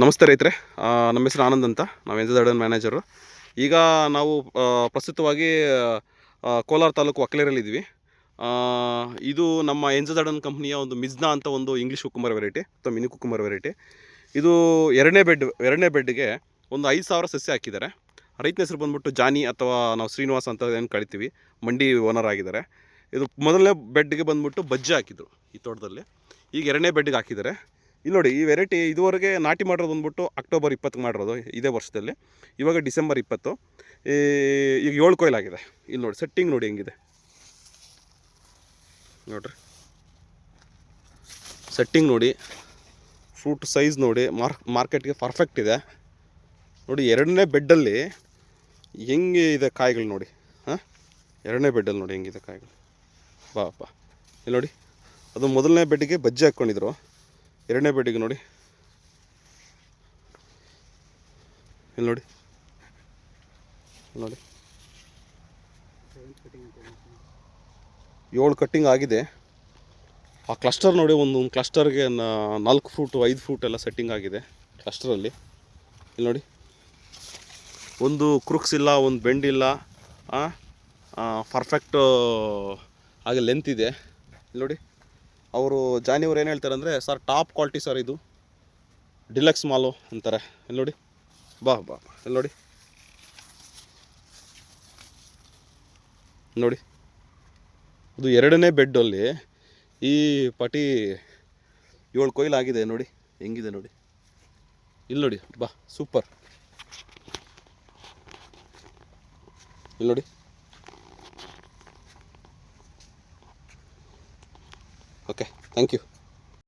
ನಮಸ್ತೆ ರೈತರೆ. ನಮ್ಮ ಹೆಸರು ಆನಂದ್ ಅಂತ. ನಾವು ಎನ್ ಗಾರ್ಡನ್ ಮ್ಯಾನೇಜರು. ಈಗ ನಾವು ಪ್ರಸ್ತುತವಾಗಿ ಕೋಲಾರ ತಾಲೂಕು ಒಕ್ಕಲೇರಲ್ಲಿದ್ದೀವಿ. ಇದು ನಮ್ಮ ಎನ್ ಗಾರ್ಡನ್ ಕಂಪ್ನಿಯ ಒಂದು ಮಿಜ್ನಾ ಅಂತ ಒಂದು ಇಂಗ್ಲೀಷ್ ಕುಕ್ಕುಂಬರ್ ವೆರೈಟಿ ಅಥವಾ ಮಿನಿ ಕುಕ್ಕುಂಬರ್ ವೆರೈಟಿ. ಇದು ಎರಡನೇ ಬೆಡ್ಗೆ ಒಂದು 5,000 ಸಸ್ಯ ಹಾಕಿದ್ದಾರೆ. ರೈತನ ಹೆಸರು ಬಂದ್ಬಿಟ್ಟು ಜಾನಿ ಅಥವಾ ನಾವು ಶ್ರೀನಿವಾಸ ಅಂತ ಏನು ಕರಿತೀವಿ, ಮಂಡಿ ಓನರ್ ಆಗಿದ್ದಾರೆ. ಇದು ಮೊದಲನೇ ಬೆಡ್ಗೆ ಬಂದ್ಬಿಟ್ಟು ಬಜ್ಜೆ ಹಾಕಿದ್ರು ಈ ತೋಟದಲ್ಲಿ. ಈಗ ಎರಡನೇ ಬೆಡ್ಗೆ ಹಾಕಿದ್ದಾರೆ. ಇಲ್ಲಿ ನೋಡಿ, ಈ ವೆರೈಟಿ ಇದುವರೆಗೆ ನಾಟಿ ಮಾಡಿರೋದು ಬಂದ್ಬಿಟ್ಟು ಅಕ್ಟೋಬರ್ 20ಕ್ಕೆ ಮಾಡಿರೋದು ಇದೇ ವರ್ಷದಲ್ಲಿ. ಇವಾಗ ಡಿಸೆಂಬರ್ 20. ಈಗ 7 ಕೊಯ್ಲಾಗಿದೆ. ಇಲ್ಲಿ ನೋಡಿ ಸೆಟ್ಟಿಂಗ್ ನೋಡಿ ಹೆಂಗಿದೆ ನೋಡ್ರಿ. ಸೆಟ್ಟಿಂಗ್ ನೋಡಿ, ಫ್ರೂಟ್ ಸೈಜ್ ನೋಡಿ, ಮಾರ್ಕೆಟ್ಗೆ ಪರ್ಫೆಕ್ಟ್ ಇದೆ ನೋಡಿ. ಎರಡನೇ ಬೆಡ್ಡಲ್ಲಿ ಹೆಂಗೆ ಇದೆ ಕಾಯಿಗಳು ನೋಡಿ. ಎರಡನೇ ಬೆಡ್ಡಲ್ಲಿ ನೋಡಿ ಹೆಂಗಿದೆ ಕಾಯಿಗಳು. ಬಾ ಇಲ್ಲಿ ನೋಡಿ, ಅದು ಮೊದಲನೇ ಬೆಡ್ಡಿಗೆ ಬಜ್ಜೆ ಹಾಕ್ಕೊಂಡಿದ್ರು. ಎರಡನೇ ಬೆಡ್ಡಿಗೆ ನೋಡಿ, ಇಲ್ಲಿ ನೋಡಿ 7 ಕಟ್ಟಿಂಗ್ ಆಗಿದೆ. ಆ ಕ್ಲಸ್ಟರ್ ನೋಡಿ, ಒಂದು ಕ್ಲಸ್ಟರ್ಗೆ 4 ಫ್ರೂಟು 5 ಫ್ರೂಟ್ ಎಲ್ಲ ಸೆಟ್ಟಿಂಗ್ ಆಗಿದೆ ಕ್ಲಸ್ಟರಲ್ಲಿ. ಇಲ್ಲಿ ನೋಡಿ, ಒಂದು ಕ್ರುಕ್ಸ್ ಇಲ್ಲ, ಒಂದು ಬೆಂಡ್ ಇಲ್ಲ, ಪರ್ಫೆಕ್ಟ್ ಹಾಗೆ ಲೆಂತ್ ಇದೆ. ಇಲ್ಲಿ ನೋಡಿ, ಅವರು ಜಾನಿಯವ್ರು ಏನು ಹೇಳ್ತಾರೆ ಅಂದರೆ, ಸರ್ ಟಾಪ್ ಕ್ವಾಲಿಟಿ ಸರ್, ಇದು ಡಿಲಕ್ಸ್ ಮಾಲು ಅಂತಾರೆ. ಇಲ್ಲಿ ನೋಡಿ, ಬಾ ಇಲ್ಲಿ ನೋಡಿ ನೋಡಿ, ಇದು ಎರಡನೇ ಬೆಡ್ಡಲ್ಲಿ ಈ ಪಟಿ 7 ಕೊಯ್ಲಾಗಿದೆ ನೋಡಿ ಹೆಂಗಿದೆ ನೋಡಿ. ಇಲ್ಲಿ ನೋಡಿ, ಬಾ ಸೂಪರ್. ಇಲ್ಲಿ ನೋಡಿ. Okay, thank you.